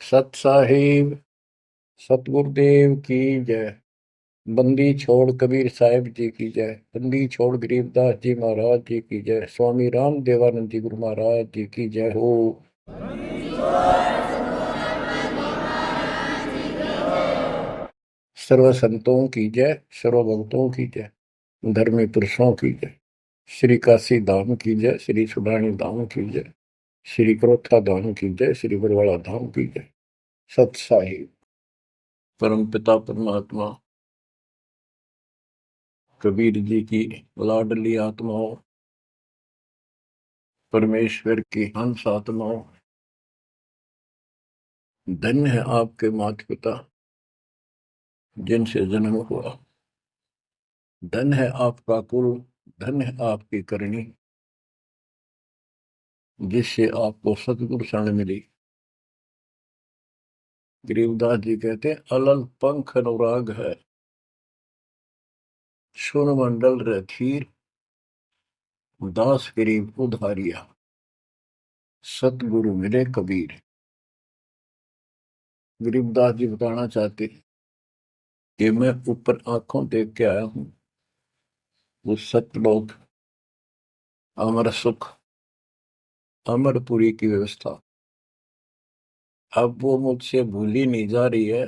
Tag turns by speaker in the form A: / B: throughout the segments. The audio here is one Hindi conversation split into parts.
A: सत साहिब सतगुरुदेव की जय। बंदी छोड़ कबीर साहिब जी की जय। बंदी छोड़ गरीबदास जी महाराज जी की जय। स्वामी राम देवानंद जी गुरु महाराज जी की जय हो। सर्व संतों की जय, सर्व भक्तों की जय, धर्मी पुरुषों की जय। श्री काशी धाम की जय, श्री सुडानी धाम की जय, श्री क्रोथा धाम की जय, श्री बरवाड़ा धाम की जय। सत साहिब परम पिता परमात्मा कबीर जी की लाडली आत्माओं, परमेश्वर की हंस आत्माओं, धन्य है आपके माता पिता जिनसे जन्म हुआ। धन्य है आपका कुल, धन्य है आपकी करनी जिससे आपको सतगुरु शरण मिली। गरीबदास जी कहते हैं, अलल पंख अनुराग है, सुन मंडल रथीर, दास गरीब उधारिया, सतगुरु मिले कबीर। गरीबदास जी बताना चाहते कि मैं ऊपर आंखों देख के आया हूं वो सतलोक, अमर सुख, अमरपुरी की व्यवस्था। अब वो मुझसे भूली नहीं जा रही है।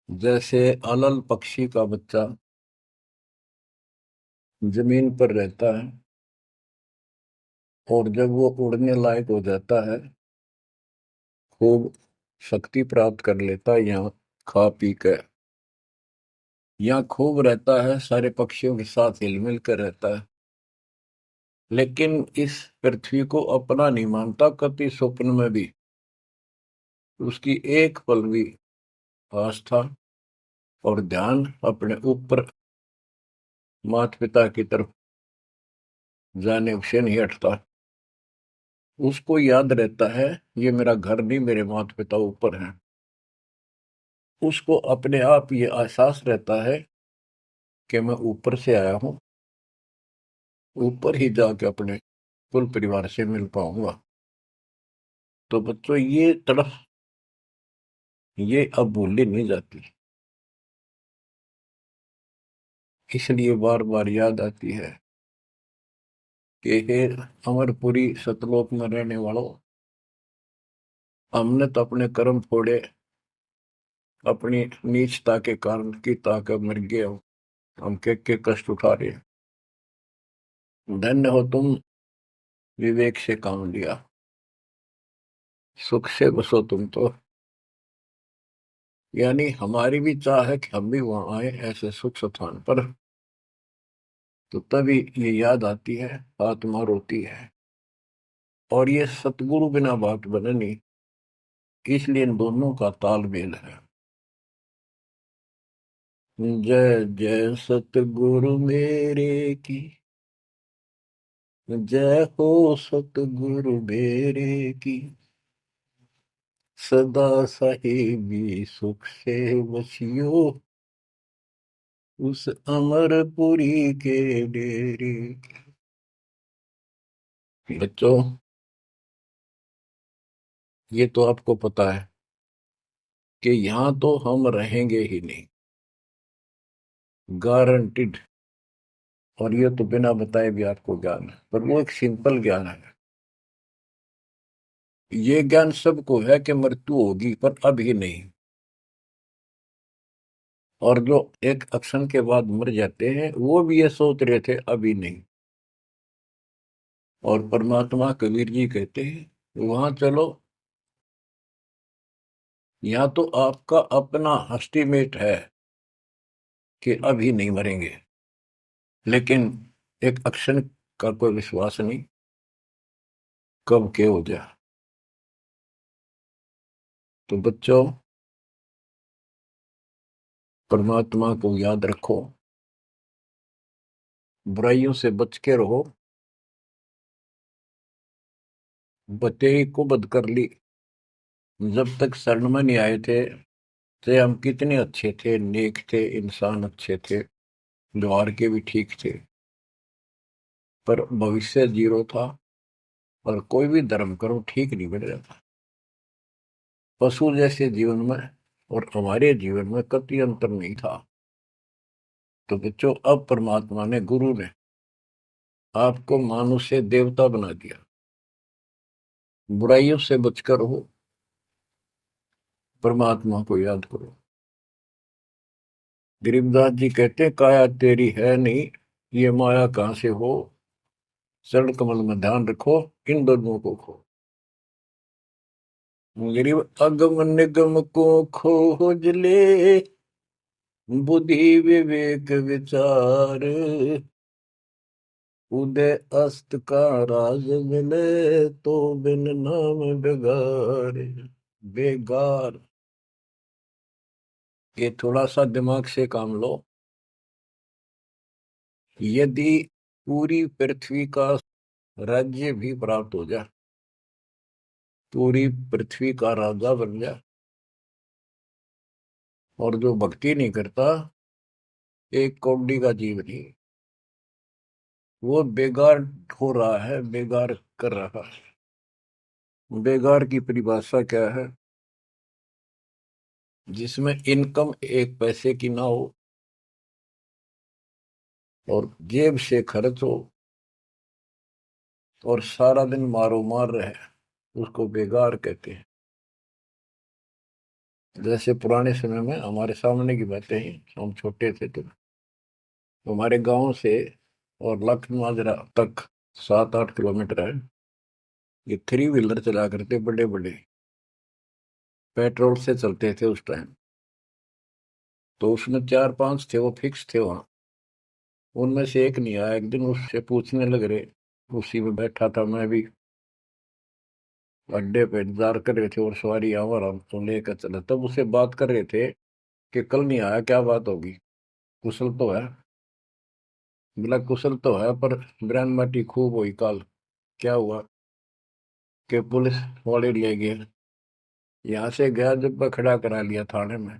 A: जैसे अलल पक्षी का बच्चा जमीन पर रहता है और जब वो उड़ने लायक हो जाता है, खूब शक्ति प्राप्त कर लेता है, यहाँ खा पी कर यहाँ खूब रहता है, सारे पक्षियों के साथ हिल मिल कर रहता है, लेकिन इस पृथ्वी को अपना नहीं मानता कति स्वप्न में भी। उसकी एक पल भी आस्था और ध्यान अपने ऊपर माता पिता की तरफ जाने से नहीं हटता। उसको याद रहता है ये मेरा घर नहीं, मेरे माता पिता ऊपर हैं। उसको अपने आप ये एहसास रहता है कि मैं ऊपर से आया हूं, ऊपर ही जाके अपने कुल परिवार से मिल पाऊंगा। तो बच्चों ये तड़फ ये अब भूली नहीं जाती, इसलिए बार बार याद आती है कि हे अमरपुरी सतलोक में रहने वालों, हमने तो अपने कर्म फोड़े, अपनी नीचता के कारण की ताकत मर गए हो, हम के कष्ट उठा रहे हैं। धन्य हो तुम, विवेक से काम लिया, सुख से बसो तुम तो। यानी हमारी भी चाह है कि हम भी वहां आए ऐसे सुख स्थान पर। तो तभी ये याद आती है, आत्मा रोती है। और ये सतगुरु बिना बात बने नहीं, इसलिए इन दोनों का तालमेल है। जय जय सतगुरु मेरे की, जय हो सतगुरु मेरे की, सदा साहिबी सुख से बसियो उस अमरपुरी के डेरे। बच्चों ये तो आपको पता है कि यहां तो हम रहेंगे ही नहीं, गारंटीड। और ये तो बिना बताए भी आपको ज्ञान है, पर वो एक सिंपल ज्ञान है। ये ज्ञान सबको है कि मृत्यु होगी, पर अभी नहीं। और जो एक क्षण के बाद मर जाते हैं वो भी ये सोच रहे थे अभी नहीं। और परमात्मा कबीर जी कहते हैं वहां चलो, यहाँ तो आपका अपना एस्टिमेट है कि अभी नहीं मरेंगे, लेकिन एक क्षण का कोई विश्वास नहीं कब के हो जाए। तो बच्चों परमात्मा को याद रखो, बुराइयों से बच के रहो। बतेई को बद कर ली, जब तक शरण में नहीं आए थे तो हम कितने अच्छे थे, नेक थे, इंसान अच्छे थे, व्यवहार के भी ठीक थे, पर भविष्य जीरो था और कोई भी धर्म करो ठीक नहीं बन रहा था। पशु जैसे जीवन में और हमारे जीवन में कतई अंतर नहीं था। तो बच्चों, अब परमात्मा ने, गुरु ने आपको मानुष से देवता बना दिया। बुराइयों से बचकर हो, परमात्मा को याद करो। गरीबदास जी कहते हैं, काया तेरी है नहीं, ये माया कहां से हो, चरण कमल में ध्यान रखो, इन दोनों को खो। गरीब अगम निगम को खोज ले, बुद्धि विवेक विचार, उदय अस्त का राज मिले, तो बिन नाम बेगार। बेगार, ये थोड़ा सा दिमाग से काम लो। यदि पूरी पृथ्वी का राज्य भी प्राप्त हो जाए, पूरी पृथ्वी का राजा बन जाए, और जो भक्ति नहीं करता, एक कौड़ी का जीव नहीं, वो बेगार हो रहा है, बेगार कर रहा है। बेगार की परिभाषा क्या है? जिसमें इनकम एक पैसे की ना हो और जेब से खर्च हो और सारा दिन मारो मार रहे, उसको बेगार कहते हैं। जैसे पुराने समय में, हमारे सामने की बातें हैं, हम छोटे थे तो हमारे गांव से और लखन माजरा तक 7-8 किलोमीटर है। ये थ्री व्हीलर चला करते, बड़े बड़े, पेट्रोल से चलते थे उस टाइम। तो उसमें 4-5 थे, वो फिक्स थे वहां। उनमें से एक नहीं आया। एक दिन उससे पूछने लग रहे, उसी में बैठा था मैं भी, अड्डे पे इंतजार कर रहे थे और सवारी आवर हमको लेकर चला, तब उससे बात कर रहे थे कि कल नहीं आया, क्या बात होगी, कुशल तो है? बोला कुशल तो है, पर ब्रांड माटी खूब हुई कल। क्या हुआ कि पुलिस वाले ले गए, यहाँ से गया जब खड़ा करा लिया थाने में,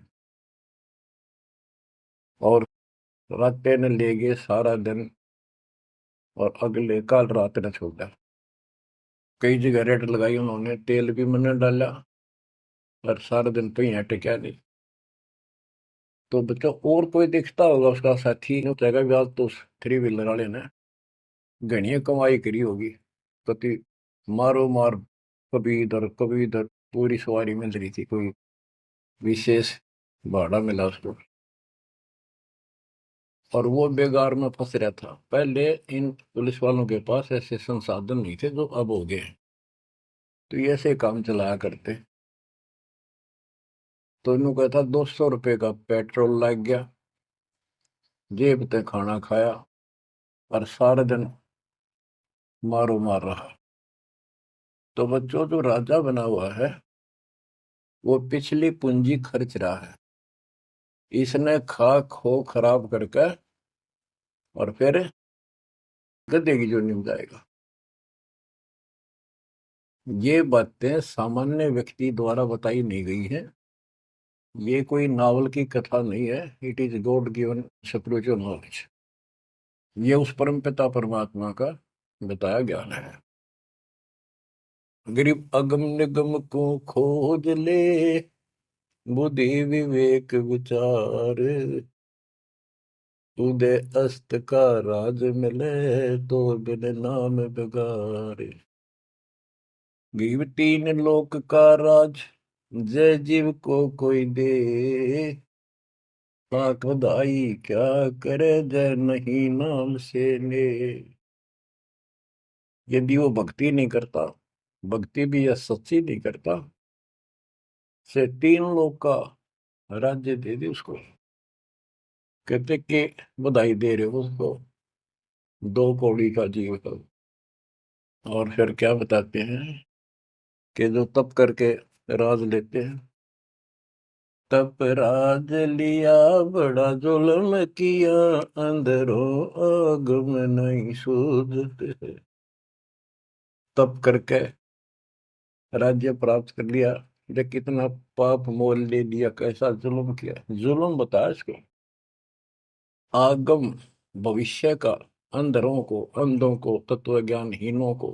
A: और रात ने ले गए सारा दिन, और अगले कल रात ने छोड़ा। कई जगह रेड लगाई उन्होंने, तेल भी मैंने डाला, और सारा दिन कहीं हटे क्या नहीं। तो बच्चा, और कोई दिखता होगा उसका साथी, नहीं उतरेगा भी आज तो उस थ्री व्हीलर वाले ने घनी कमाई करी होगी। कति मारो मार, कभी इधर, पूरी सवारी मिल रही थी, कोई विशेष भाड़ा मिला उसको, और वो बेगार में फंस रहा था। पहले इन पुलिस वालों के पास ऐसे संसाधन नहीं थे जो अब हो गए हैं। तो ये ऐसे काम चलाया करते। तो इन्हों कहता 200 रुपये का पेट्रोल लग गया, जेब ते खाना खाया, और सारा दिन मारो मार रहा। तो बच्चों, जो राजा बना हुआ है, वो पिछली पूंजी खर्च रहा है। इसने खा खो खराब करके और फिर गधे की जोनी में जाएगा। ये बातें सामान्य व्यक्ति द्वारा बताई नहीं गई है। ये कोई नावल की कथा नहीं है। It is God given spiritual knowledge. ये उस परम पिता परमात्मा का बताया ज्ञान है। गरीब अगम निगम को खोज ले, बुद्धि विवेक विचार, उदय अस्त का राज मिले, तो बिन नाम बेगार। गरीब तीन लोक का राज, जय जीव को कोई दे, पाक बधाई क्या करे, जय नहीं नाम से ले। यदि वो भक्ति नहीं करता, भक्ति भी या सच्ची नहीं करता, से 3 लोक का राज्य दे दे उसको। कहते कि बधाई दे रहे हो उसको, 2 कौड़ी का जीव का। और फिर क्या बताते हैं कि जो तप करके राज लेते हैं, तप राज लिया बड़ा जुल्म किया, अंदरों आग में नहीं सूझते। तप करके राज्य प्राप्त कर लिया, ये कितना पाप मोल ले लिया, कैसा जुल्म किया। जुल्म बताया इसको, आगम भविष्य का, अंधरों को, अंधों को, तत्व ज्ञानहीनों को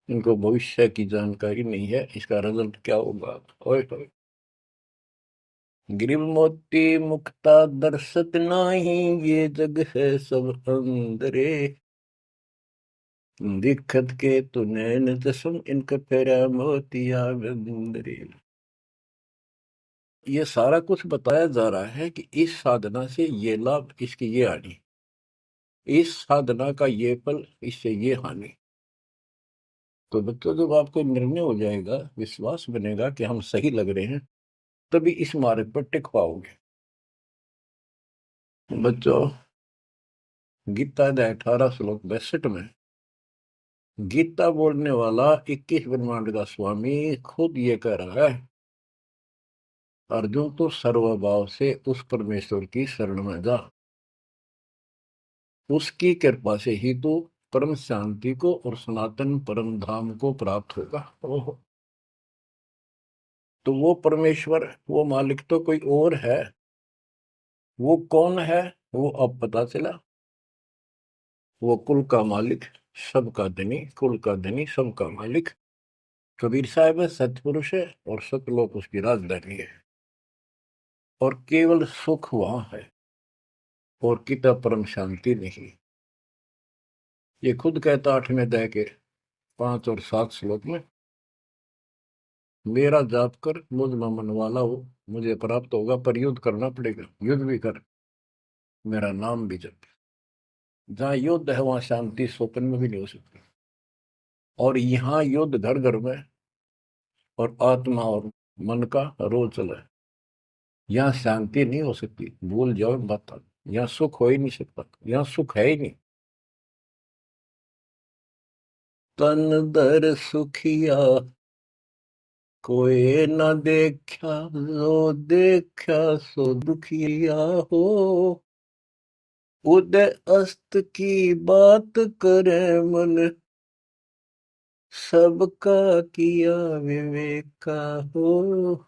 A: इनको भविष्य की जानकारी नहीं है, इसका रिजल्ट क्या होगा। ओए होए। गिरिव मोती मुक्ता दर्शत नाही, ये जग है सब अंदरे। दिखत के तु नैन जसम, इनका फेरा मोतिया बिंदरे। ये सारा कुछ बताया जा रहा है कि इस साधना से ये लाभ, इसकी ये हानि, इस साधना का ये फल, इससे ये हानि। तो बच्चों, जब आपको निर्णय हो जाएगा, विश्वास बनेगा कि हम सही लग रहे हैं, तभी इस मार्ग पर टिक पाओगे। बच्चों, गीता अध्याय 18 श्लोक 62 में गीता बोलने वाला 21 ब्रह्मांड का स्वामी खुद ये कह रहा है, अर्जुन तो सर्वभाव से उस परमेश्वर की शरण में जा, उसकी कृपा से ही तो परम शांति को और सनातन परम धाम को प्राप्त होगा। ओहो। तो वो परमेश्वर, वो मालिक तो कोई और है। वो कौन है? वो अब पता चला। वो कुल का मालिक, सबका धनी, कुल का धनी, सबका मालिक कबीर साहब है, सतपुरुष है, और सतलोक उसकी राजधानी है। और केवल सुख वहां है, और किता परम शांति नहीं। ये खुद कहता 8वें अध्याय के 5 और 7 श्लोक में, मेरा जाप कर, मुझ में मन वाला हो, मुझे प्राप्त होगा। पर युद्ध करना पड़ेगा, युद्ध भी कर, मेरा नाम भी जप। जहां युद्ध है वहां शांति स्वप्न में भी नहीं हो सकती। और यहाँ युद्ध घर घर में, और आत्मा और मन का रोज चला है। यहाँ शांति नहीं हो सकती, भूल जाओ मत। यहाँ सुख हो ही नहीं सकता, यहाँ सुख है ही नहीं। तन दर सुखिया कोई न देखा, जो देखा सो दुखिया हो। उदय अस्त की बात करे मन, सबका किया विवेका हो।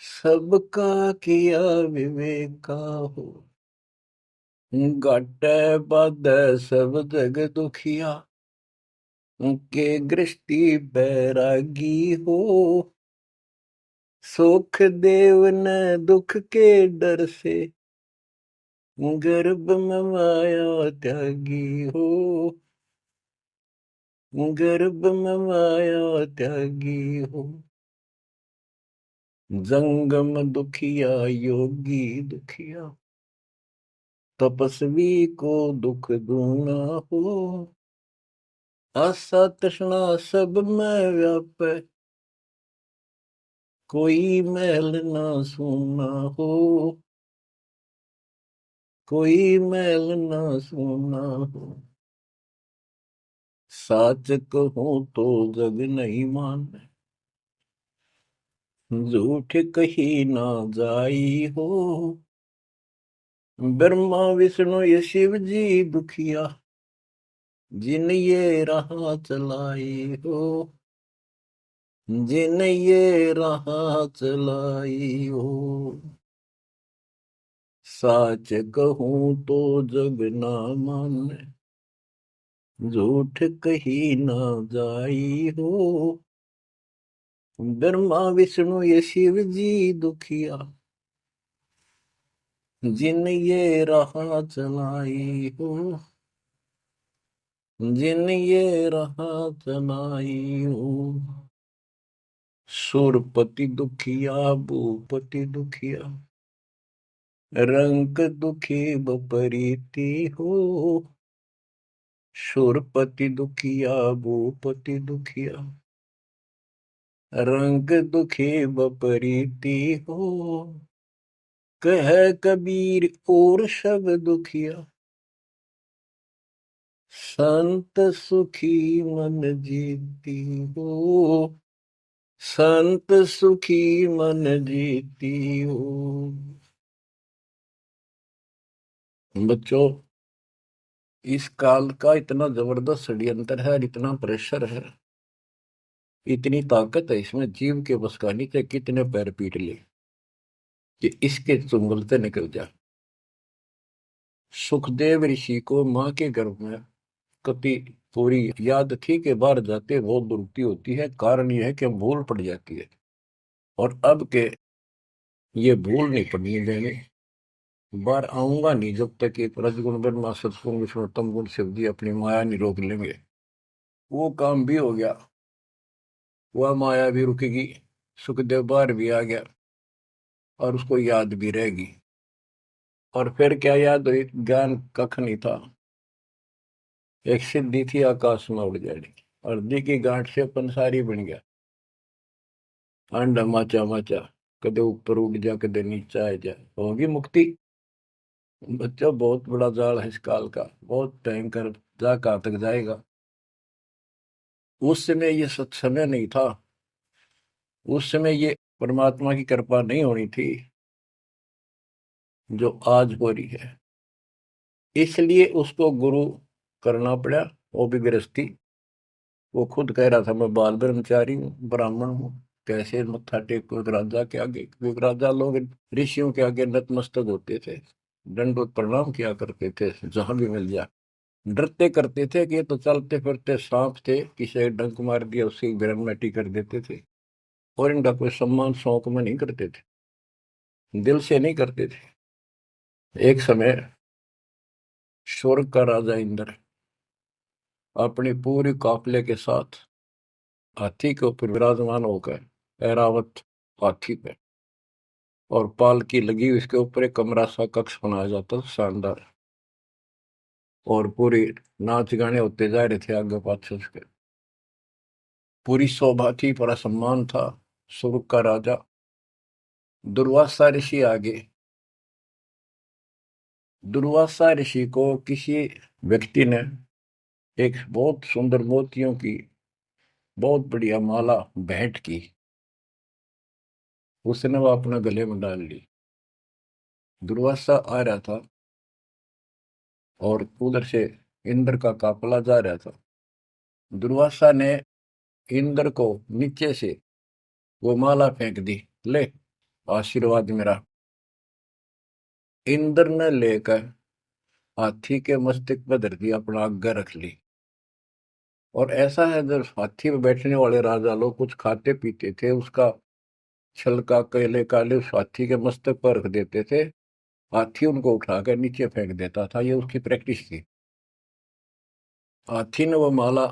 A: सबका किया विवेका हो। घटे बद सब जग दुखिया, के गृष्टि बैरागी हो। सुख देव न दुख के डर से, गर्भ में माया त्यागी हो। गर्भ में माया त्यागी हो। जंगम दुखिया योगी दुखिया, तपस्वी को दुख दूना हो। आशा तृष्णा सब में व्यापे, कोई मैल ना सूना हो। कोई मैल ना सूना हो। साच कहूं तो जग नहीं माने, झूठ कही ना जाई हो। ब्रह्मा विष्णु ये शिव जी दुखिया, जिन ये राह चलाई हो। जिन ये राह चलाई हो। साच कहूं तो जग ना माने, झूठ कही ना जाई हो। ब्रह्मा विष्णु ये शिव जी दुखिया, जिन ये राह चलाई हो। जिन ये राह चलाई हो। सुरपति दुखिया भूपति दुखिया, रंग दुखी बपरीति हो। सुरपति दुखिया भूपति दुखिया, रंग दुखी बपरीति हो। कह कबीर और सब दुखिया, संत सुखी मन जीती हो। संत सुखी मन जीती हो। बच्चों, इस काल का इतना जबरदस्त षड्यंत्र है, इतना प्रेशर है, इतनी ताकत है इसमें, जीव के बस का नहीं थे। कितने पैर पीट ले कि इसके चुंगल से निकल जाए। सुखदेव ऋषि को मां के गर्भ में कति पूरी याद थी कि बाहर जाते बहुत दुरुक्ति होती है। कारण यह है कि भूल पड़ जाती है, और अब के ये भूल नहीं पड़नी देंगे। बाहर आऊंगा नहीं जब तक एक रजगुण ब्रह्मा सतगुण विष्णु तम गुण शिव जी अपनी माया नहीं रोक लेंगे। वो काम भी हो गया, वह माया भी रुकेगी, सुखदेव बाहर भी आ गया और उसको याद भी रहेगी। और फिर क्या याद हुई? ज्ञान कख नहीं था, एक सिद्धि थी आकाश में उड़ जाने की, और दी की गांठ से पंसारी बन गया। अंडा माचा माचा, कदे ऊपर उड़ जा कदे नीचे आ जा, होगी मुक्ति। बच्चों बहुत बड़ा जाल है इस काल का, बहुत भयंकर, जा कहां तक जाएगा। उस समय ये सत्समय नहीं था, उस समय ये परमात्मा की कृपा नहीं होनी थी जो आज हो रही है। इसलिए उसको गुरु करना पड़ा। वो भी गृहस्थी, वो खुद कह रहा था मैं बाल ब्रह्मचारी हूँ, ब्राह्मण हूँ, कैसे मत्था टेको एक राजा के आगे। क्योंकि राजा लोग ऋषियों के आगे नतमस्तक होते थे, दंडवत प्रणाम किया करते थे जहां भी मिल जाए। डरते करते थे कि ये तो चलते फिरते सांप थे, किसी एक डंक मार दिया उसकी ग्रहण कर देते थे। और इनका कोई सम्मान शौक में नहीं करते थे, दिल से नहीं करते थे। एक समय स्वर्ग का राजा इंद्र अपनी पूरी काफले के साथ हाथी के ऊपर विराजमान होकर, ऐरावत हाथी पे, और पालकी लगी हुई, इसके ऊपर एक कमरा सा कक्ष बनाया जाता था शानदार, और पूरी नाच गाने होते जा रहे थे आगे पाछे उसके। पूरी शोभा थी, पूरा सम्मान था। स्वर्ग का राजा दुर्वासा ऋषि आगे। दुर्वासा ऋषि को किसी व्यक्ति ने एक बहुत सुंदर मोतियों की बहुत बढ़िया माला भेंट की, उसने वो अपने गले में डाल ली। दुर्वासा आ रहा था और उधर से इंद्र का काफला जा रहा था। दुर्वासा ने इंद्र को नीचे से वो माला फेंक दी, ले आशीर्वाद मेरा। इंद्र ने लेकर हाथी के मस्तक पर धर दी, अपना आज्ञा रख ली। और ऐसा है, जब हाथी में बैठने वाले राजा लोग कुछ खाते पीते थे, उसका छलका केले काले उस हाथी के मस्तक पर रख देते थे, हाथी उनको उठाकर नीचे फेंक देता था। ये उसकी प्रैक्टिस थी। हाथी ने वो माला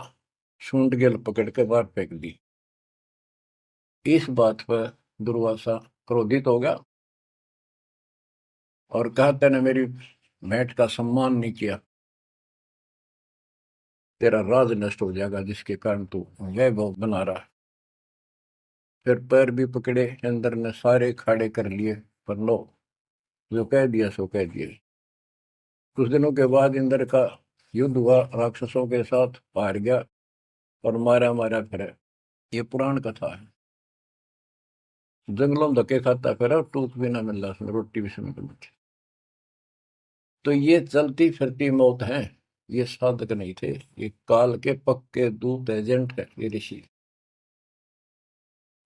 A: सूंड के पकड़ के बाहर फेंक दी। इस बात पर दुर्वासा क्रोधित हो गया और कहा, तूने मेरी भेंट का सम्मान नहीं किया, तेरा राज नष्ट हो जाएगा जिसके कारण तू वैभव बना रहा है। फिर पैर भी पकड़े, अंदर ने सारे खाड़े कर लिए, पर लो, जो कह दिया सो कह दिया। कुछ दिनों के बाद इंद्र का युद्ध हुआ, राक्षसों के साथ हार गया और मारा मारा फिरे। ये पुराण कथा है। जंगलों में धक्के खाता फिरा, टूक भी ना मिल रहा उसमें, रोटी भी समय पर बची। तो ये चलती फिरती मौत है, ये साधक नहीं थे, ये काल के पक्के दूत एजेंट है ये ऋषि।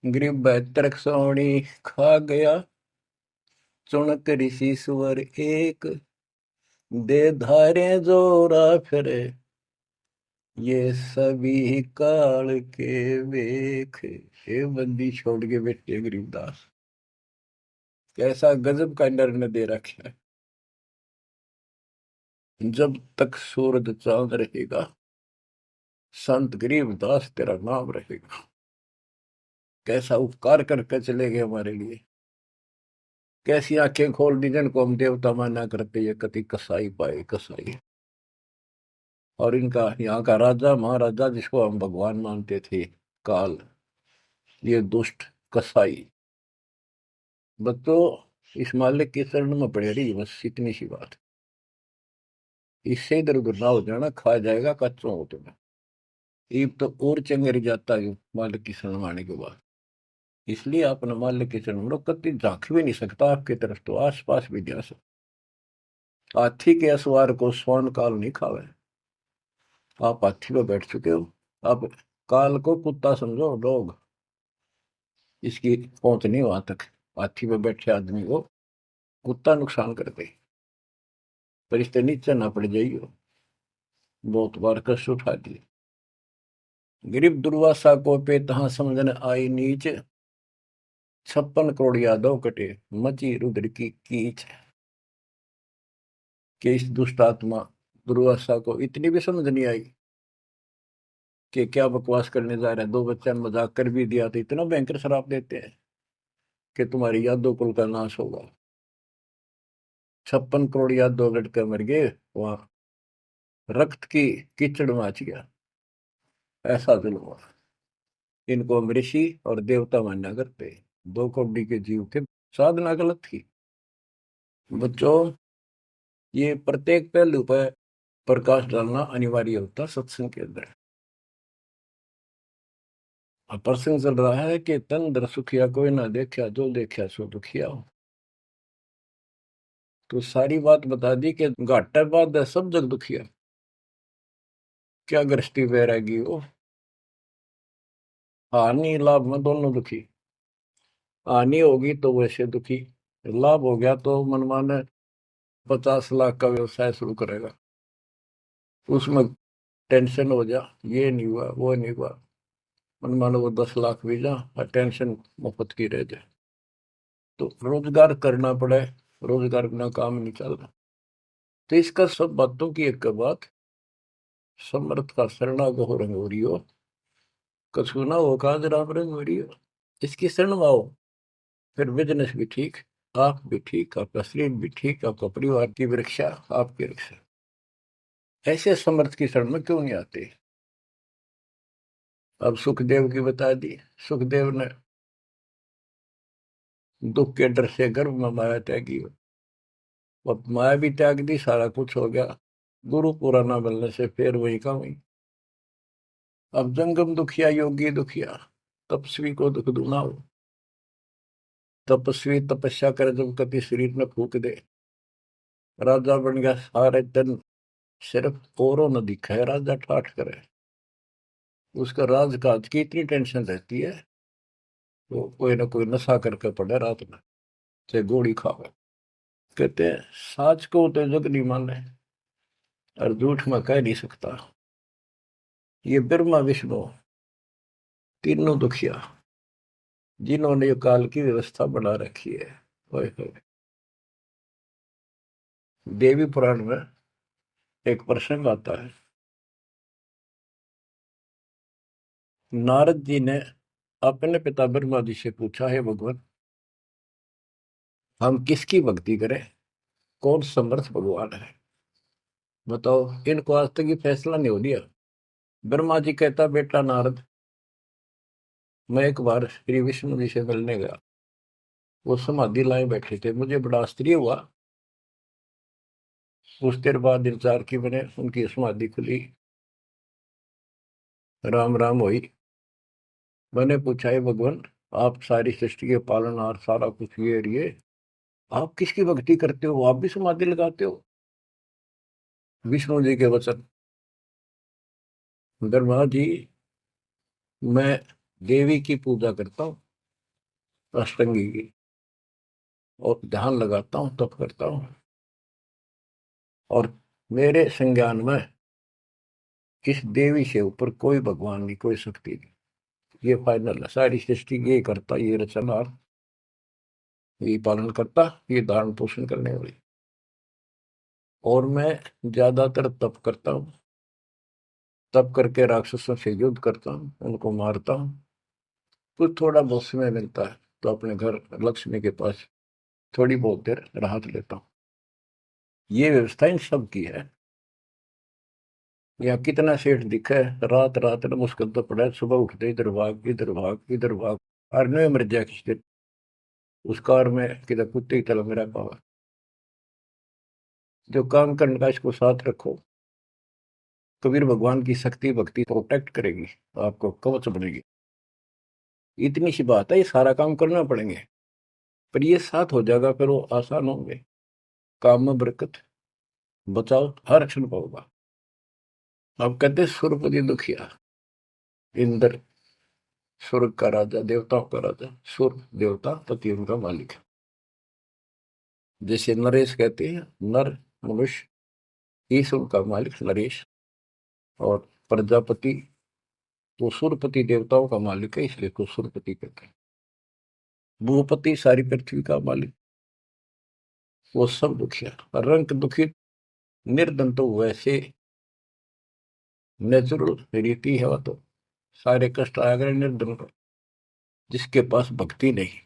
A: गरीब बैतरक सोनी खा गया, चुनक ऋषि सुवर एक, दे धारे जोरा फिरे, ये सभी काल के वेख। ये बंदी छोड़ के बैठे गरीबदास, कैसा गजब का निर्णय दे रखा है। जब तक सूरज चांद रहेगा, संत गरीबदास तेरा नाम रहेगा। कैसा उपकार करके चले गए हमारे लिए, कैसी आंखें खोल दी जिनको हम देवता माना करते, ये कति कसाई पाए कसाई। और इनका यहाँ का राजा महाराजा जिसको हम भगवान मानते थे, काल, ये दुष्ट कसाई। बच्चों इस मालिक के चरण में पड़े रही, बस इतनी सी बात। इससे इधर उधर ना हो जाना, खा जाएगा कच्चों हो तुम्हें। ईब तो और चंगेरी जाता है मालिक की शरण आने के बाद। इसलिए अपने मालिक के चरण में कति झांक भी नहीं सकता आपकी तरफ, तो आस पास भी जा सकता। हाथी के असवार को स्वर्ण काल नहीं खावे। आप हाथी पर बैठ चुके हो, आप काल को कुत्ता समझो, लोग इसकी पहुंच नहीं वहां तक। हाथी पर बैठे आदमी को कुत्ता नुकसान कर दे, पर इससे नीचे ना पड़ जाइयो। बहुत बार कष्ट उठा दिए। गरीब दुर्वासा को पे तहां समझन आई नीच, 56 करोड़ यादव कटे, मची रुद्र की कीच। कि इस दुष्ट आत्मा दुर्वासा को इतनी भी समझ नहीं आई कि क्या बकवास करने जा रहे हैं। 2 बच्चे ने मजाक कर भी दिया तो इतना भयंकर शराब देते हैं कि तुम्हारी यादव कुल का नाश होगा। 56 करोड़ यादव लड़के मर गए, वहां रक्त की कीचड़ मच गया। ऐसा जुल्म हुआ। इनको हम ऋषि और देवता मानना करते। 2 कौड़ी के जीव थे, साधना गलत थी। बच्चों, ये प्रत्येक पहलू पर प्रकाश डालना अनिवार्य होता सत्संग के अंदर। अब प्रसंग चल रहा है कि तन दर सुखिया कोई ना देखा, जो देखा सो दुखिया हो। तो सारी बात बता दी कि घाटा बाद है सब जग दुखिया। क्या गृष्टि वैरागी हो, हानि लाभ में दोनों दुखी। हानि होगी तो वैसे दुखी, लाभ हो गया तो मनमाने 50 लाख का व्यवसाय शुरू करेगा, उसमें टेंशन हो जा, ये नहीं हुआ वो नहीं हुआ। मनमानो वो 10 लाख भी जा और टेंशन मुफ्त की रह जाए। तो रोजगार करना पड़े, रोजगार बिना काम नहीं चल रहा। तो इसका सब बातों की एक बात, समर्थ का शरणागो रंग हो रही हो, कछु ना हो काज राम रंग हो रही हो। इसकी शरण में आओ, फिर बिजनेस भी ठीक, आप भी ठीक, आपका शरीर भी ठीक, आपका परिवार की रक्षा, आपकी रक्षा। ऐसे समर्थ की शरण में क्यों नहीं आते। अब सुखदेव की बता दी। सुखदेव ने दुख के डर से गर्भ में माया त्यागी, अब माया भी त्याग दी, सारा कुछ हो गया। गुरु पूरा ना मिलने से फिर वही का वही। अब जंगम दुखिया योगी दुखिया, तपस्वी को दुख दूना हो। तपस्वी तपस्या करे जब कति शरीर में फूक दे, राजा बन गया सारे दिन, सिर्फ औरों न दिखा है राजा ठाठ करे। उसका राजकाज की इतनी टेंशन रहती है, वो कोई ना कोई नशा करके पड़े रात में, चाहे गोली खावे। कहते हैं साच को तो जग नहीं माने और झूठ में कह नहीं सकता। ये ब्रह्मा विष्णु तीनों दुखिया, जिन्होंने ये काल की व्यवस्था बना रखी है। ओए होए। देवी पुराण में एक प्रसंग आता है। नारद जी ने अपने पिता ब्रह्मा जी से पूछा, है भगवान, हम किसकी भक्ति करें, कौन समर्थ भगवान है, बताओ। इनको आज तक ये फैसला नहीं हो दिया। ब्रह्मा जी कहता, बेटा नारद, मैं एक बार श्री विष्णु जी से मिलने गया। वो समाधि लाए बैठे थे, मुझे बड़ा आश्चर्य हुआ। कुछ देर बाद इंतजार की मैंने, उनकी समाधि खुली, राम राम हुई। मैंने पूछा, है भगवान, आप सारी सृष्टि के पालनहार, सारा कुछ ये आप किसकी भक्ति करते हो, आप भी समाधि लगाते हो। विष्णु जी के वचन, ब्रह्मा जी, मैं देवी की पूजा करता हूँ, अष्टंगी की, और ध्यान लगाता हूँ, तप करता हूँ, और मेरे संज्ञान में इस देवी से ऊपर कोई भगवान नहीं, कोई शक्ति नहीं। ये फाइनल है, सारी सृष्टि ये करता, ये रचनहार, ये पालन करता, ये धारण पोषण करने वाली। और मैं ज्यादातर तप करता हूँ, तप करके राक्षसों से युद्ध करता हूँ, उनको मारता हूँ। कुछ थोड़ा बहुत समय मिलता है तो अपने घर लक्ष्मी के पास थोड़ी बहुत देर राहत लेता हूँ। ये व्यवस्था इन सब की है। यहाँ कितना सेठ दिखा है, रात रात में मुश्किल तो पड़ा है, सुबह उठते इधर भाग इधर भाग इधर भाग, और नहीं मर जाए किसी दिन उस कार में, किधर कुत्ते की तरह मेरा पावा। जो काम करने का इसको साथ रखो, कबीर भगवान की शक्ति भक्ति प्रोटेक्ट करेगी, आपको कवच बनेगी। इतनी सी बात है, ये सारा काम करना पड़ेंगे, पर ये साथ हो जाएगा, फिर वो आसान होंगे। काम में बरकत, बचाओ हर क्षण पाओगा। अब कहते सुरपति दुखिया, इंद्र स्वर्ग का राजा, देवताओं का राजा, सुर देवता पति उनका मालिक है। जैसे नरेश कहते हैं, नर मनुष्य, ईश उनका मालिक नरेश। और प्रजापति तो सुरपति देवताओं का मालिक है, इसलिए को सुरपति कहते हैं। भूपति सारी पृथ्वी का मालिक, वो सब दुखिया। रंग दुखी निर्धन तो वैसे नेचुरल रीति है, वह तो सारे कष्ट आ गए निर्धन पर। जिसके पास भक्ति नहीं,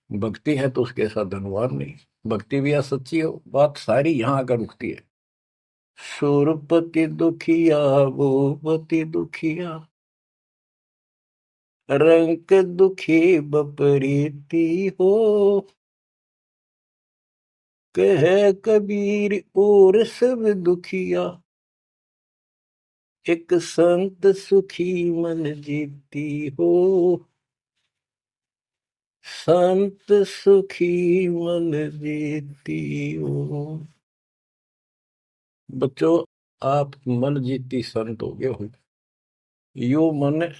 A: भक्ति है तो उसके साथ धनवान नहीं, भक्ति भी सच्ची हो, बात सारी यहाँ आकर रुकती है। सुरपति दुखिया वो पति दुखिया, रंग दुखी बपरीती हो, कह कबीर और सब दुखिया, एक संत सुखी मन जीती हो, संत सुखी मन जीती हो। बच्चों, आप मन जीती संत हो गए हो। यो मन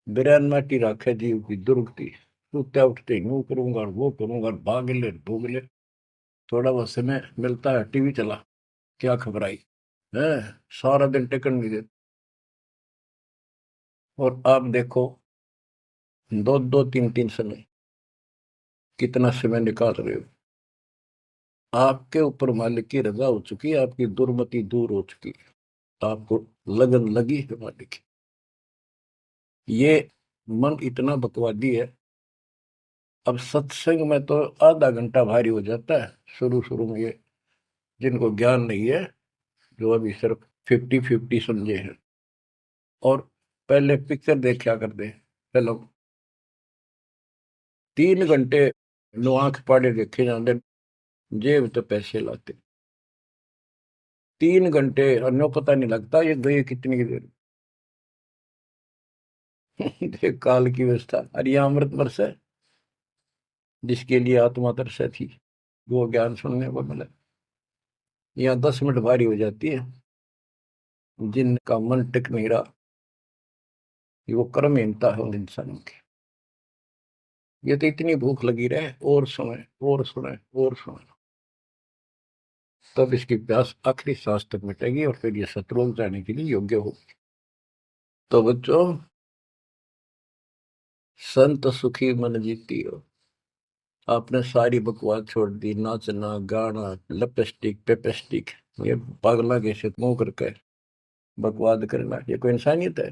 A: बिरान माटी राखे जीव की दुर्गति, सुत्या उठते यूं करूंगा वो करूंगा, भाग ले भोग ले, थोड़ा बहुत समय मिलता है टीवी चला, क्या खबर आई है, सारा दिन टिकट नहीं देते। और आप देखो, दो दो तीन तीन समय कितना समय निकाल रहे हो। आपके ऊपर मालिक की रजा हो चुकी है, आपकी दुर्मति दूर हो चुकी है, आपको लगन लगी है मालिक की। ये मन इतना बकवादी है। अब सत्संग में तो आधा घंटा भारी हो जाता है शुरू शुरू में, ये जिनको ज्ञान नहीं है, जो अभी सिर्फ 50-50 समझे हैं। और पहले पिक्चर देखा करते, चलो 3 घंटे नो आंख पाड़े देखे जाते, जेब तो पैसे लाते, 3 घंटे अन्यों पता नहीं लगता ये गए कितनी देर। देख काल की व्यवस्था। अरे ये अमृत वर्ष है, जिसके लिए आत्मा तरस थी, वो ज्ञान सुनने को मिला। यहाँ 10 मिनट भारी हो जाती है, जिनका मन टिक नहीं रहा, ये वो कर्महीनता है उन इंसानों की। ये तो इतनी भूख लगी रहे, और सुने और सुने और सुने, तब इसकी प्यास आखिरी सांस तक मिटेगी और फिर ये सतलोक जाने के लिए योग्य होगी। तो बच्चों, संत सुखी मन जीती हो। आपने सारी बकवास छोड़ दी, नाचना गाना लिपस्टिक पेपस्टिक, ये पागला कैसे मुंह करके बकवाद करना, ये कोई इंसानियत है?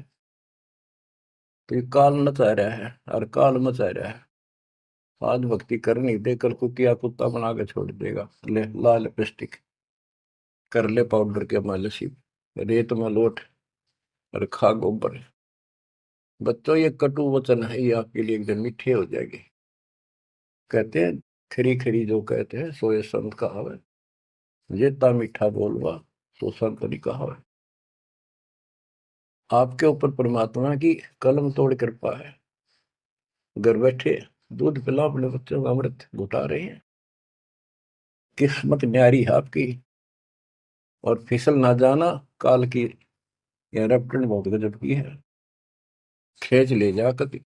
A: तो ये काल मचा रहा है और काल मचा रहा है। आज भक्ति कर नहीं दे, कल कुतिया कुत्ता बना के छोड़ देगा। ले लाल लिपस्टिक, कर ले पाउडर के मालिश, रेत में लोट और खा गोबर। बच्चों, ये कटु वचन है, ये आपके लिए एकदम मीठे हो जाएंगे। कहते हैं खरी खरी जो कहते हैं सो ये संत कहावे, ये ता मीठा बोलवा तो संत नहीं कहावे। आपके ऊपर परमात्मा की कलम तोड़ कृपा है। घर बैठे दूध पिला अपने बच्चों का, अमृत घुटा रहे हैं। किस्मत न्यारी है आपकी। और फिसल ना जाना, काल की यह रपटन बहुत गजब की है, खींच ले जा कभी।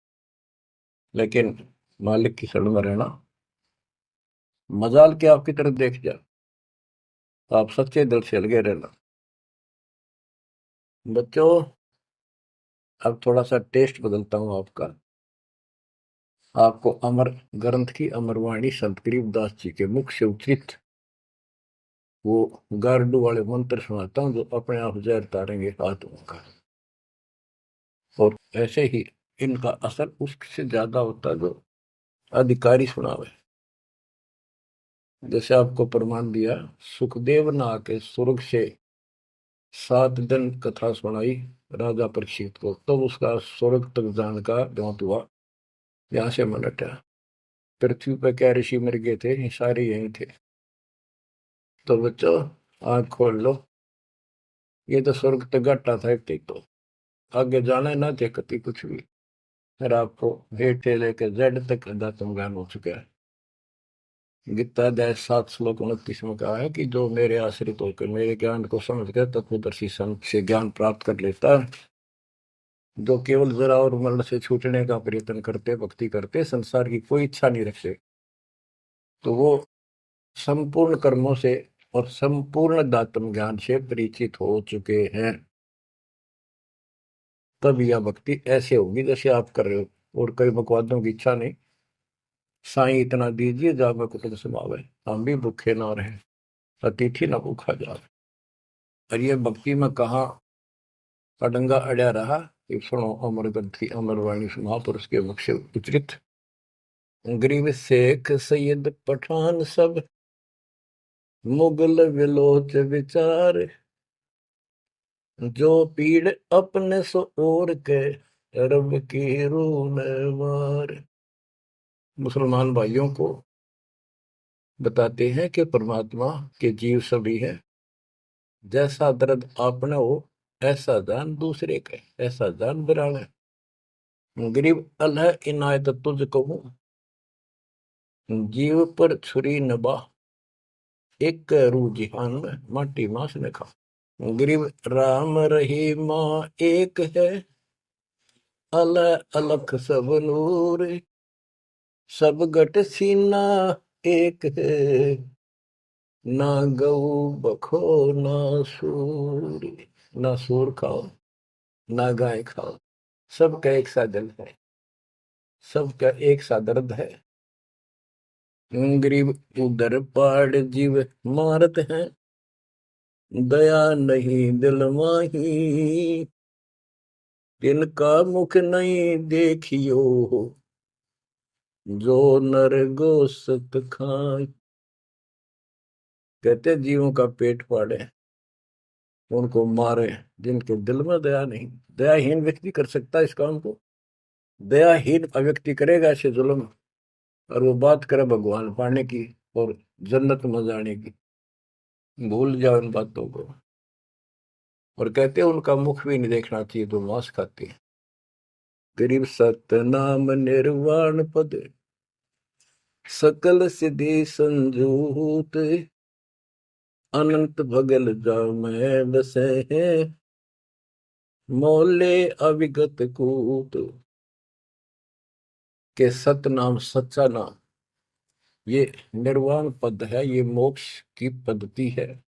A: लेकिन मालिक की शरण में रहना, मजाल के आपकी तरफ देख जा, आप सच्चे दिल से लगे रहना। बच्चों, अब थोड़ा सा टेस्ट बदलता हूं आपका। आपको अमर ग्रंथ की अमरवाणी संत गरीबदास जी के मुख से उच्चित वो गारडू वाले मंत्र सुनाता हूं, जो अपने आप जहर तारेंगे आत्मा का। और ऐसे ही इनका असर उससे ज्यादा होता है जो अधिकारी सुनावे। जैसे आपको प्रमाण दिया, सुखदेव ने आके स्वर्ग से 7 दिन कथा सुनाई राजा परीक्षित को, तब तो उसका स्वर्ग तक जाने का द्योत हुआ, यहाँ से मन हटा। पृथ्वी पर क्या ऋषि मर गए थे, ये सारे यही थे। तो बच्चों, आंख खोल लो, ये तो स्वर्ग तक घाटा था एक, तो आगे जाना ना थे कति कुछ भी। फिर आपको हेठ से लेकर जेड तक अध्यात्म ज्ञान हो चुका है। गीता अध्याय 7 श्लोक 29 में कहा है कि जो मेरे आश्रित होकर मेरे ज्ञान को समझ कर तत्वदर्शी संत से ज्ञान प्राप्त कर लेता है, जो केवल जरा और मरण से छूटने का प्रयत्न करते, भक्ति करते, संसार की कोई इच्छा नहीं रखते, तो वो संपूर्ण कर्मों से और संपूर्ण दातम ज्ञान से परिचित हो चुके हैं, तब यह भक्ति ऐसे होगी जैसे आप कर रहे हो। और कई बकवादों की इच्छा नहीं, साईं इतना दीजिए जावे कुटुंब समावे, हम भी भूखे ना रहे, अतिथि न भूखा जावे। और ये भक्ति में कहा अडंगा अड़या रहा, ये सुनो अमर ग्रंथी अमर वाणी महापुरुष के मुख से उच्चरित। गरीब शेख सैयद पठान सब मुगल विलोच विचार, जो पीड़ अपने सो और के रब की रून मार। मुसलमान भाइयों को बताते हैं कि परमात्मा के जीव सभी है, जैसा दर्द आपने हो ऐसा दान दूसरे के, ऐसा दान बिराने। गरीब अल्लाह इनायत तुझ कहूं, जीव पर छुरी नबा, एक रूह जिहान में माटी मांस ने खा। गरीब राम रहीमा एक है, अल्लाह अलख सब नूर, सब गट सीना एक है, ना गऊ बखो ना सूर। ना सूर खाओ ना गाय खाओ, सबका एक सा दिल है, सबका एक सा दर्द है। गरीब उधर पाड़ जीव मारत हैं, दया नहीं दिल माही, तिनका मुख नहीं देखियो, जो नर गोसत खाए। कहते जीवों का पेट फाड़े, उनको मारे, जिनके दिल में दया नहीं। दयाहीन व्यक्ति कर सकता है इस काम को, दयाहीन व्यक्ति करेगा ऐसे जुल्म, और वो बात करे भगवान पाने की और जन्नत में जाने की, भूल जाओ इन बातों को। और कहते हैं उनका मुख भी नहीं देखना चाहिए, तो मांस खाते हैं। गरीब सतनाम निर्वाण पद, सकल सिद्धि संजूत, अनंत भगल जामै बसे हैं, मोले अविगत कूत। के सतनाम सच्चा नाम, ये निर्वाण पद है, ये मोक्ष की पद्धति है।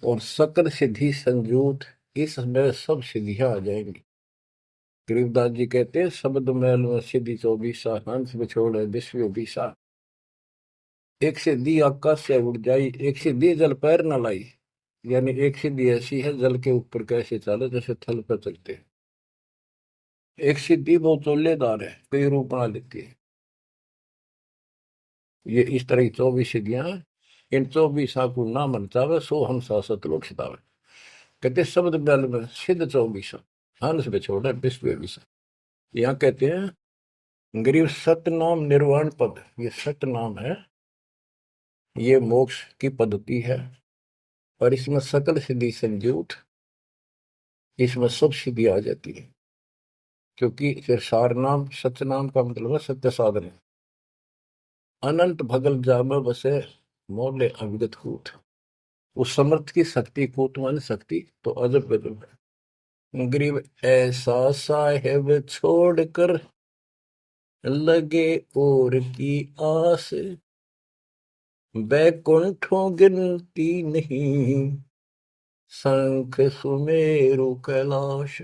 A: और सकल सिद्धि संजूत, इसमें सब सिद्धियां आ जाएंगी। गरीबदास जी कहते हैं शब्द मैल में सिद्धि 24, हंस बिछोड़ विश्व 20। एक सिद्धि आकाश से उड़ जाई, एक सिद्धि जल पैर न लाई। यानी एक सिद्धि ऐसी है जल के ऊपर कैसे चले, जैसे थल पर चलते हैं। एक सिद्धि बहुत चोलेदार है, कई रूप बना लेती है। ये इस तरह की 24 सिद्धियां हैं। इन 24 को ना मन चावे, सो हम सतलोक सितावे। कहते शब्द मैल में सिद्ध 24, हंस बिछोड़ विश्व 20। यहाँ कहते हैं गरीब सतनाम निर्वाण पद, ये सतनाम है, ये मोक्ष की पद्धति है। और इसमें सकल सिद्धि संजूत, इसमें सब सिद्धि आ जाती है। क्योंकि फिर सार नाम सतनाम का मतलब है सत्य साधन। अनंत भगल जाम बसे, मोले अविगत कूट। उस समर्थ की शक्ति, कूट मान शक्ति, तो अजब गजब है। गरीब ऐसा साहेब छोड़कर लगे और की आस, बैकुंठों गिनती नहीं, शंख सुमेरु कैलाश।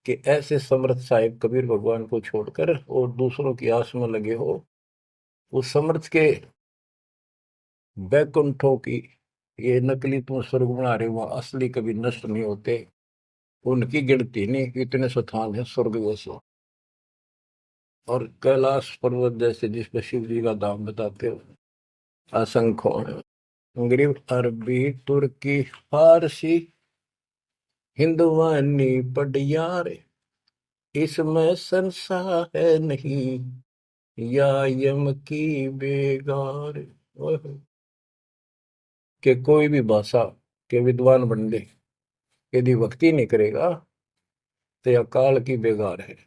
A: कि ऐसे समर्थ साहिब कबीर भगवान को छोड़कर और दूसरों की आस में लगे हो, उस समर्थ के बैकुंठों की, ये नकली तुम स्वर्ग बना रहे हो, असली कभी नष्ट नहीं होते, उनकी गिनती नहीं, इतने स्थान है स्वर्ग जैसे। और कैलाश पर्वत जैसे जिसपे शिव जी का धाम बताते हो, असंख्यों है। गरीब अरबी तुर्की फारसी हिंदवानी पटियार, इसमें संशय है नहीं, या यम की बेगार। कि कोई भी भाषा के विद्वान बंदे यदि भक्ति नहीं करेगा तो यह काल की बेगार है।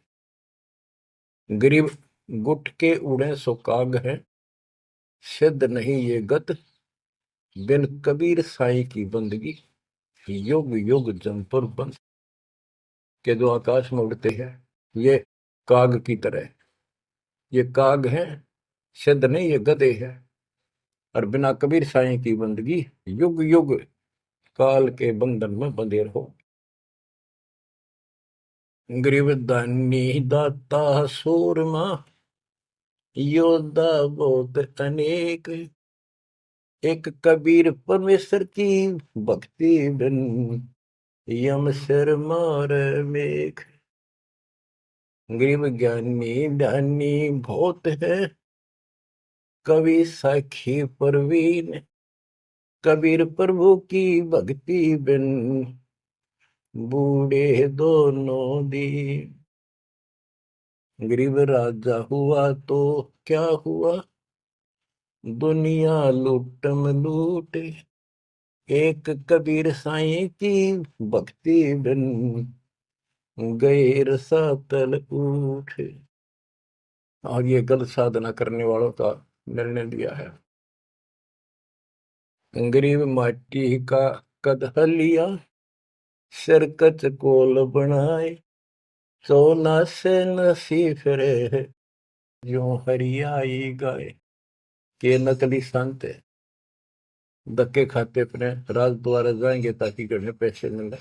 A: गरीब गुट के उड़े सो काग है, सिद्ध नहीं ये गत, बिन कबीर साईं की बंदगी, युग युग जम पर बंद। के जो आकाश में उड़ते हैं ये काग की तरह, ये काग हैं, सिद्ध नहीं ये गधे हैं। और बिना कबीर साईं की बंदगी युग युग काल के बंधन में बंधे रहो। गरीब दानी दाता सूरमा योद्धा बहुत अनेक, एक कबीर परमेश्वर की भक्ति बिन यम सिर मार मेघ। गरीब ज्ञानी ध्यानी बहुत है, कवि साखी परवीन, कबीर प्रभु की भक्ति बिन बूढ़े दोनों दीन। गरीब राजा हुआ तो क्या हुआ, दुनिया लूटम लूट, एक कबीर साईं की भक्ति बिन गैर सातल उठ। और ये गलत साधना करने वालों का निर्णय दिया है। गरीब माटी का कदह लिया, सिरकत कोल बनाए, सोना से नसी फिरे जो हरियाई गाए। के नकली संत है, धक्के खाते अपने राज द्वारा जाएंगे ताकि घर में पैसे मिले,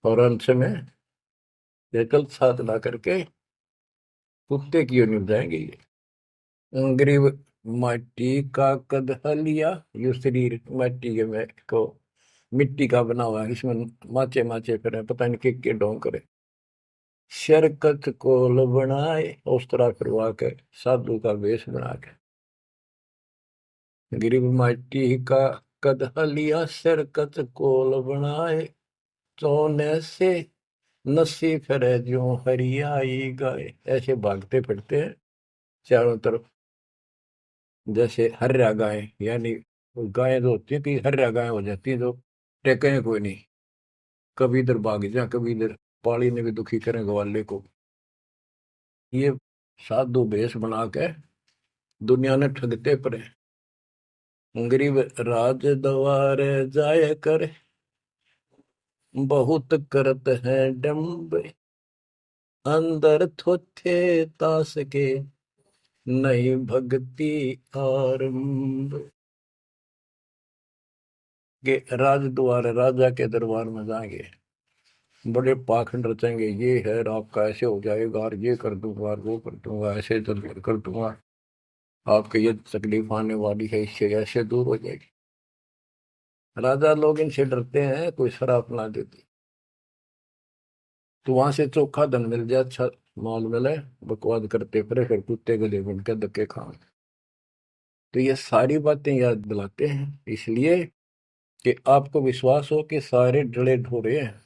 A: और अंत में गलत साधना करके कुत्ते की ओर निभ जाएंगे ये। गरीब माटी का कदह लिया, यो शरीर माटी के में को मिट्टी का बना हुआ है, इसमें माचे माचे फिर पता नहीं के ढोंग करे। शरकत कोल बनाए, उस तरह करवा के साधु का वेश बना के। गरीब माटी का कदह लिया, शरकत कोल बनाए, सोने से नसी फिरे जो हरियाई गाय। ऐसे भागते फिरते हैं चारों तरफ, जैसे हर्या गाय, यानी गायें जो होती है कि हर्या गाय हो जाती है, जो टेके कोई नहीं, कभी इधर भाग जा कभी इधर, पाली ने भी दुखी करें ग्वाले को। ये साधु भेष बना के दुनिया ने ठगते पड़े। गरीब राज द्वार जाय कर, बहुत करत है डम्ब, अंदर थोथे तास के नहीं भक्ति आरंभ। के राज द्वार, राजा के दरबार में जाएंगे, बड़े पाखंड रचेंगे, ये है आपका ऐसे हो जाएगा, और ये कर दूंगा और वो कर दूंगा, ऐसे कर दूंगा, आपके ये तकलीफ आने वाली है, इससे ऐसे दूर हो जाएगी। राजा लोग इनसे डरते हैं, कोई शराब ना देती तो वहां से चोखा धन मिल जाए, अच्छा माल मिले, बकवाद करते फिर कुत्ते गले बन के धक्के खाए। तो ये सारी बातें याद दिलाते हैं इसलिए कि आपको विश्वास हो कि सारे डले ढोरे हैं,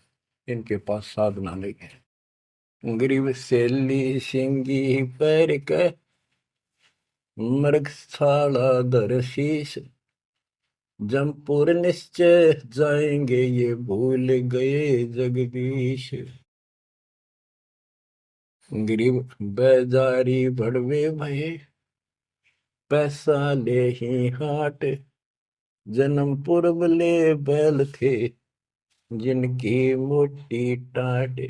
A: इनके पास साधना नहीं है। गरीब सेली सिंगी पैर के, मृगशाला धर शीश, जमपुर निश्चय जाएंगे ये भूल गए जगदीश। गरीब बेजारी भड़वे भये, पैसा ले ही हाट, जन्म पूर्व ले बैल थे जिनकी मोटी टाट।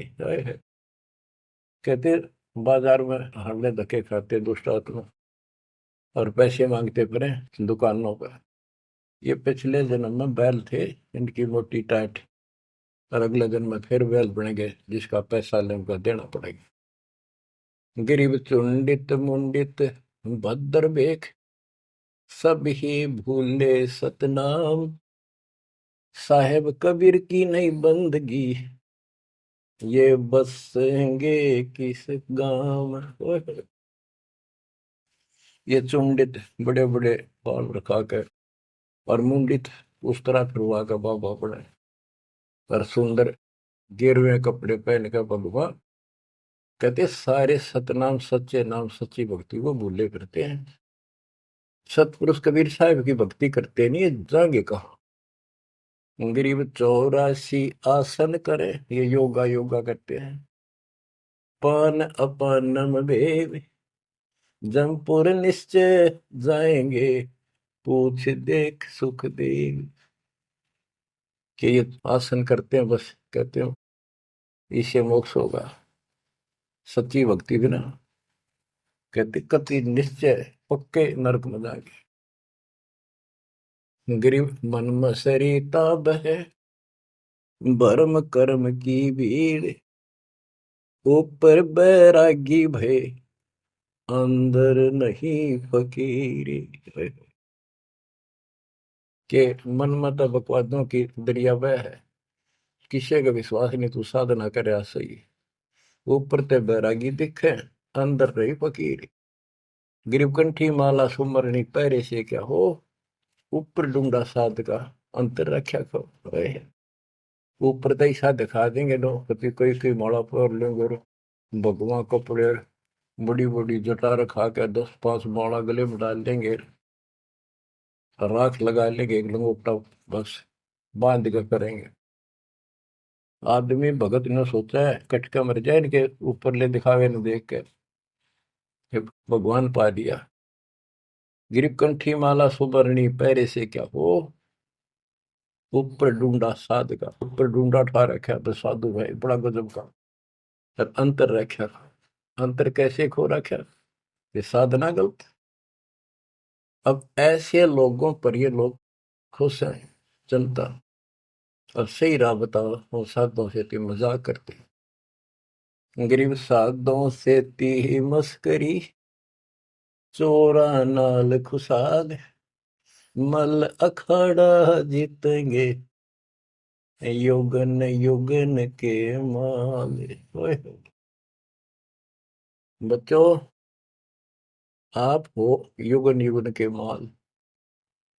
A: कहते बाजार में हमने धक्के खाते दुष्ट आत्मा और पैसे मांगते फिरे दुकानों पर, ये पिछले जन्म में बैल थे इनकी मोटी टाट, और अगले जन्म में फिर बैल बनेंगे जिसका पैसा ले उनका देना पड़ेगा। गरीब चुंडित मुंडित भद्र बेख, सब ही भूले सतनाम, साहेब कबीर की नहीं बंदगी, ये बसेंगे किस गांव में। ये चुंडित बड़े बड़े बाल रखा कर और मुंडित उस तरह फिरवा का बाबा पड़े, और सुंदर गिरवे कपड़े पहन कर भगवान, कहते सारे सतनाम सच्चे नाम सच्ची भक्ति को भूले करते हैं। सतपुरुष कबीर साहब की भक्ति करते नहीं, जाएंगे कहा। गरीब 84 आसन करे, ये योगा योगा करते हैं। पान अपानम भेद, जमपुर निश्चय जाएंगे, पूछ देख सुख देव। कि ये आसन करते हैं, बस कहते हो इससे मोक्ष होगा, सच्ची भक्ति बिना कहते कति निश्चय पक्के नरक में जाएंगे। गिरिव मन मसरिता बह, भरम कर्म की भीड़, ऊपर बैरागी भय, अंदर नहीं फकीरी। के मन मत बकवादों की दरिया बह है, किसी का विश्वास नहीं, तू साधना करे सही, ऊपर ते बैरागी दिखे, अंदर रही फकीरी। गिरवकंठी माला सुमरनी पैरे से क्या हो, ऊपर डूंगा साध का, अंतर रक्षा को। ऊपर तो ऐसा दिखा देंगे लोग, कभी कोई कोई माला पर लेंगे और भगवान कपड़े बड़ी बड़ी जटा रखा के 10-5 माला गले में डाल देंगे, राख लगा लेंगे, एक लंगोटा बस बांध कर करेंगे। आदमी भगत ने सोचा है कटका मर जाए इनके ऊपर ले दिखावे न देख के, भगवान पा दिया। गिरकंठी माला सुबरणी पैरे से क्या हो, ऊपर ढूंढा साध का, ऊपर ढूंढा ठा रखा तो साधु भाई बड़ा गजब का। और अंतर रखा, अंतर कैसे खो रखा, ये साधना गलत। अब ऐसे लोगों पर ये लोग खुश हैं जनता, और सही राह बताओ वो साधुओं से ती मजाक करते, गरीब साधुओं से ती मस्करी, चोरा नाल खुशाल, मल अखाड़ा जीतेंगे, युगन युगन के माल। बच्चों आप हो युगन युगन के माल,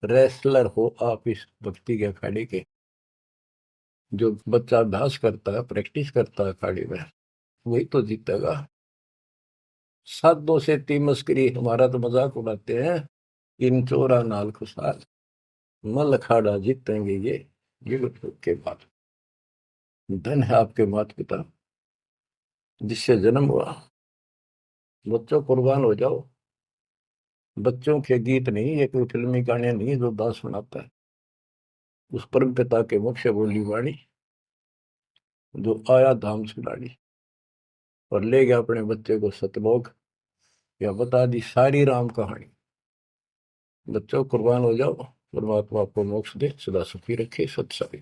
A: रेसलर हो आप इस भक्ति के अखाड़े के। जो बच्चा अभ्यास करता है, प्रैक्टिस करता है अखाड़े में, वही तो जीतेगा। साधों से ती मस्करी, हमारा तो मजाक उड़ाते हैं, इन चोरा नाल खुशाल, मल अखाड़ा जीतेंगे ये युग के बाद। धन है आपके माता पिता जिससे जन्म हुआ, बच्चों कुर्बान हो जाओ। बच्चों के गीत नहीं, ये कोई फिल्मी गाने नहीं जो दास सुनाता है, उस परम पिता के मुख से बोली वाणी जो आया धाम से लाड़ी, और ले गया अपने बच्चे को सतलोक, या बता दी सारी राम कहानी। बच्चों कुर्बान हो जाओ, परमात्मा आपको मोक्ष दे, सदा सुखी रखे, सत्संग।